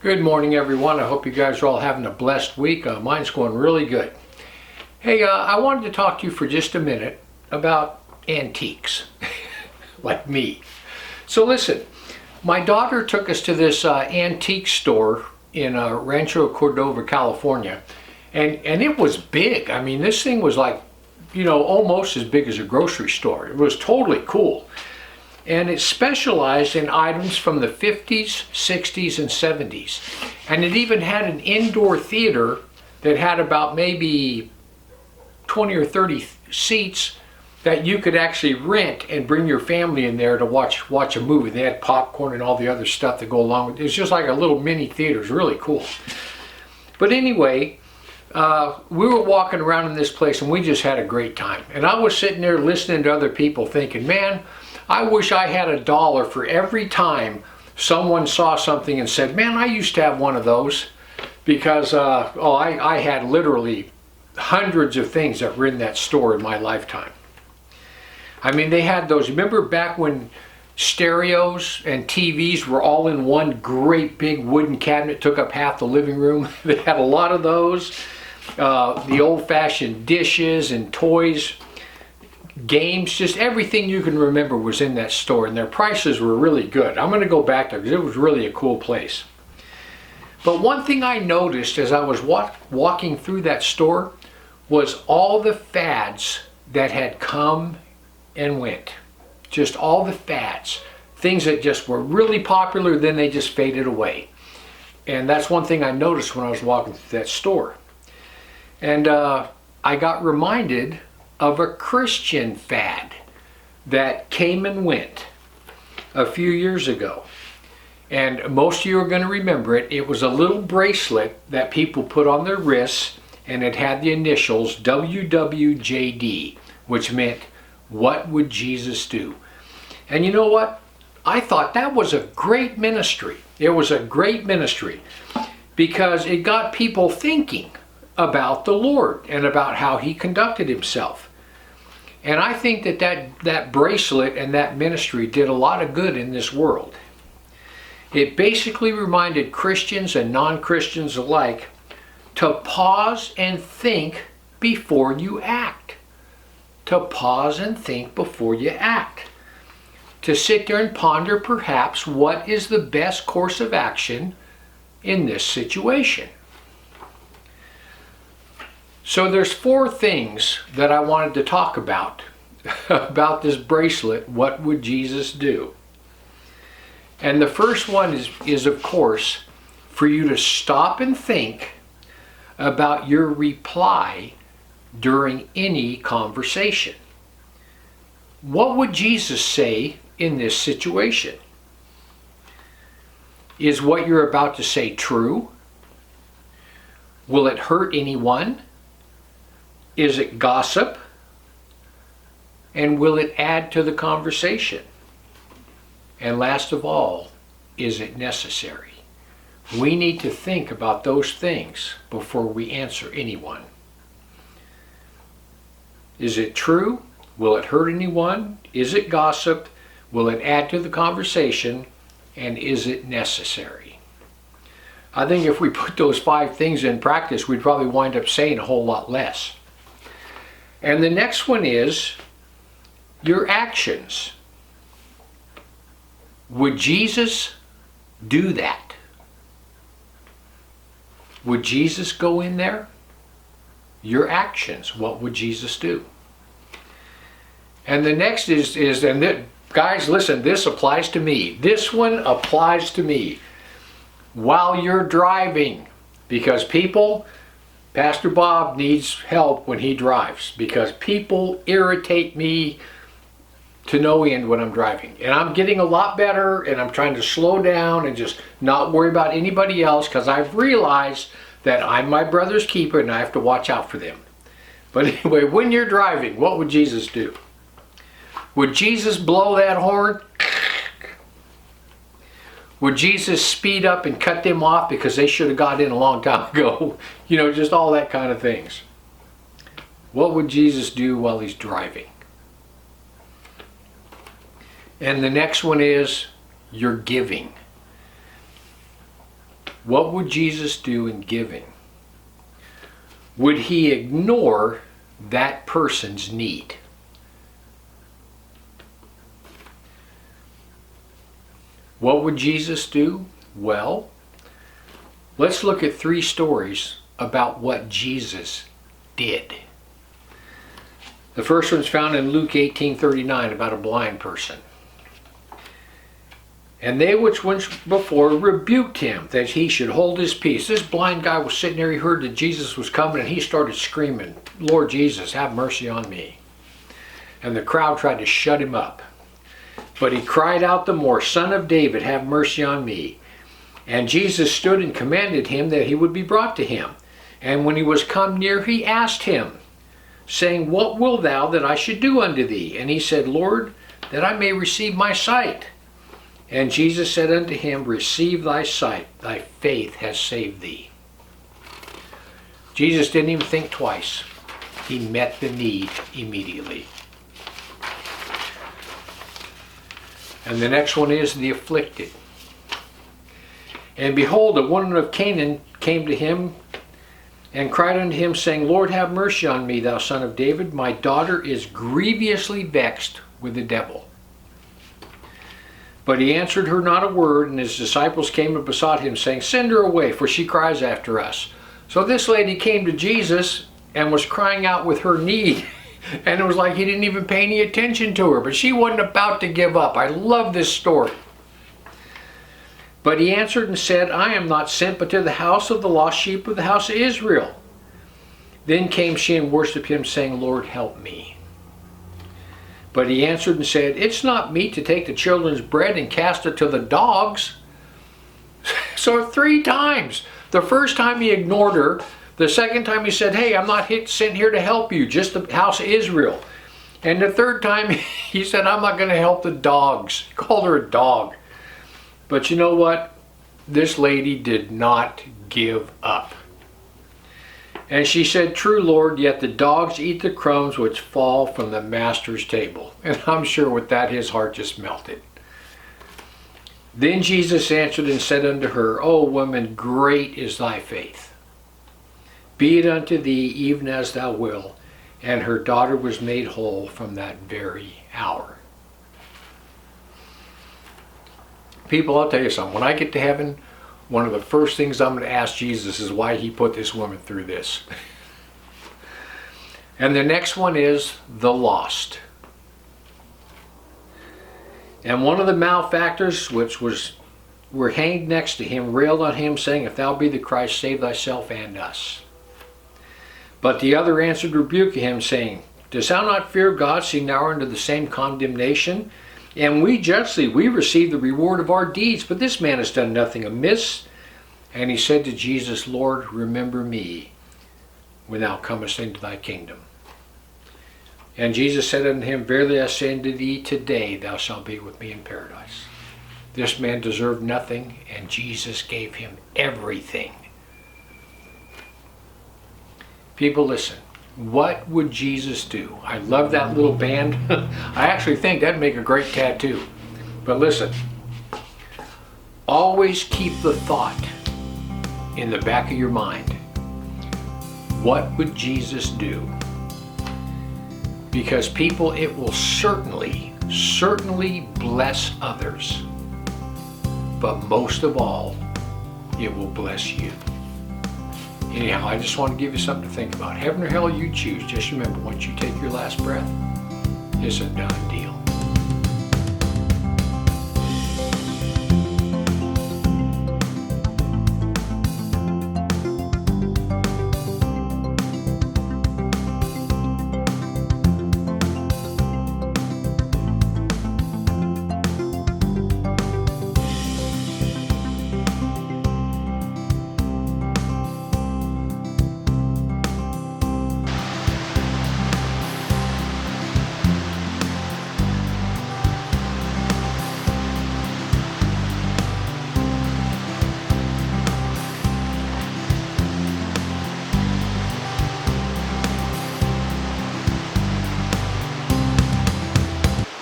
Good morning, everyone. I hope you guys are all having a blessed week. Mine's going really good. Hey, I wanted to talk to you for just a minute about antiques, like me. So listen, my daughter took us to this antique store in Rancho Cordova, California, and it was big. I mean, this thing was like, almost as big as a grocery store. It was totally cool. And it specialized in items from the 50s, 60s, and 70s. And it even had an indoor theater that had about maybe 20 or 30 seats that you could actually rent and bring your family in there to watch a movie. They had popcorn and all the other stuff to go along with it. It's just like a little mini theater. It's really cool. But anyway, we were walking around in this place and we just had a great time. And I was sitting there listening to other people thinking, man, I wish I had $1 for every time someone saw something and said, man, I used to have one of those, because I had literally hundreds of things that were in that store in my lifetime. I mean, they had those, remember back when stereos and TVs were all in one great big wooden cabinet, took up half the living room? They had a lot of those. The old-fashioned dishes and toys, games, just everything you can remember was in that store, and their prices were really good. I'm going to go back there because it was really a cool place. But one thing I noticed as I was walking through that store was all the fads that had come and went. Just all the fads. Things that just were really popular, then they just faded away. And that's one thing I noticed when I was walking through that store. And I got reminded of a Christian fad that came and went a few years ago. And most of you are going to remember it. It was a little bracelet that people put on their wrists, and it had the initials WWJD, which meant, what would Jesus do? And you know what? I thought that was a great ministry. It was a great ministry because it got people thinking about the Lord and about how he conducted himself. And I think that bracelet and that ministry did a lot of good in this world. It basically reminded Christians and non-Christians alike to pause and think before you act. To pause and think before you act. To sit there and ponder perhaps what is the best course of action in this situation. So there's 4 things that I wanted to talk about this bracelet. What would Jesus do? And the first one is of course for you to stop and think about your reply during any conversation. What would Jesus say in this situation? Is what you're about to say true? Will it hurt anyone? Is it gossip? And will it add to the conversation? And last of all, is it necessary? We need to think about those things before we answer anyone. Is it true? Will it hurt anyone? Is it gossip? Will it add to the conversation? And is it necessary? I think if we put those 5 things in practice, we'd probably wind up saying a whole lot less. And the next one is your actions. Would Jesus do that? Would Jesus go in there? Your actions, what would Jesus do? And the next is guys, listen, this applies to me. This one applies to me. While you're driving, because Pastor Bob needs help when he drives, because people irritate me to no end when I'm driving. And I'm getting a lot better, and I'm trying to slow down and just not worry about anybody else, because I've realized that I'm my brother's keeper and I have to watch out for them. But anyway, when you're driving, what would Jesus do? Would Jesus blow that horn? Would Jesus speed up and cut them off because they should have got in a long time ago? Just all that kind of things. What would Jesus do while he's driving? And the next one is your giving. What would Jesus do in giving? Would he ignore that person's need? What would Jesus do? Well, let's look at 3 stories about what Jesus did. The first one's found in Luke 18:39 about a blind person. And they which went before rebuked him that he should hold his peace. This blind guy was sitting there, he heard that Jesus was coming, and he started screaming, Lord Jesus, have mercy on me. And the crowd tried to shut him up. But he cried out the more, Son of David, have mercy on me. And Jesus stood and commanded him that he would be brought to him. And when he was come near, he asked him, saying, What wilt thou that I should do unto thee? And he said, Lord, that I may receive my sight. And Jesus said unto him, Receive thy sight, thy faith has saved thee. Jesus didn't even think twice. He met the need immediately. And the next one is the afflicted. And behold, a woman of Canaan came to him and cried unto him, saying, Lord, have mercy on me, thou son of David. My daughter is grievously vexed with the devil. But he answered her not a word, and his disciples came and besought him, saying, Send her away, for she cries after us. So this lady came to Jesus and was crying out with her need. And it was like he didn't even pay any attention to her. But she wasn't about to give up. I love this story. But he answered and said, I am not sent but to the house of the lost sheep of the house of Israel. Then came she and worshipped him, saying, Lord, help me. But he answered and said, It's not meet to take the children's bread and cast it to the dogs. So 3 times. The first time he ignored her. The second time he said, Hey, I'm not sent here to help you, just the house of Israel. And the third time he said, I'm not going to help the dogs. He called her a dog. But you know what? This lady did not give up. And she said, True, Lord, yet the dogs eat the crumbs which fall from the master's table. And I'm sure with that his heart just melted. Then Jesus answered and said unto her, O woman, great is thy faith. Be it unto thee even as thou wilt. And her daughter was made whole from that very hour. People, I'll tell you something. When I get to heaven, one of the first things I'm going to ask Jesus is why he put this woman through this. And the next one is the lost. And one of the malefactors, which were hanged next to him, railed on him, saying, If thou be the Christ, save thyself and us. But the other answered, rebuking him, saying, Dost thou not fear God, seeing thou art under the same condemnation? And we justly, we receive the reward of our deeds, but this man has done nothing amiss. And he said to Jesus, Lord, remember me when thou comest into thy kingdom. And Jesus said unto him, Verily I say unto thee, today thou shalt be with me in paradise. This man deserved nothing, and Jesus gave him everything. People, listen. What would Jesus do? I love that little band. I actually think that'd make a great tattoo. But listen, always keep the thought in the back of your mind. What would Jesus do? Because people, it will certainly bless others. But most of all, it will bless you. Anyhow, I just want to give you something to think about. Heaven or hell, you choose. Just remember, once you take your last breath, it's a done deal.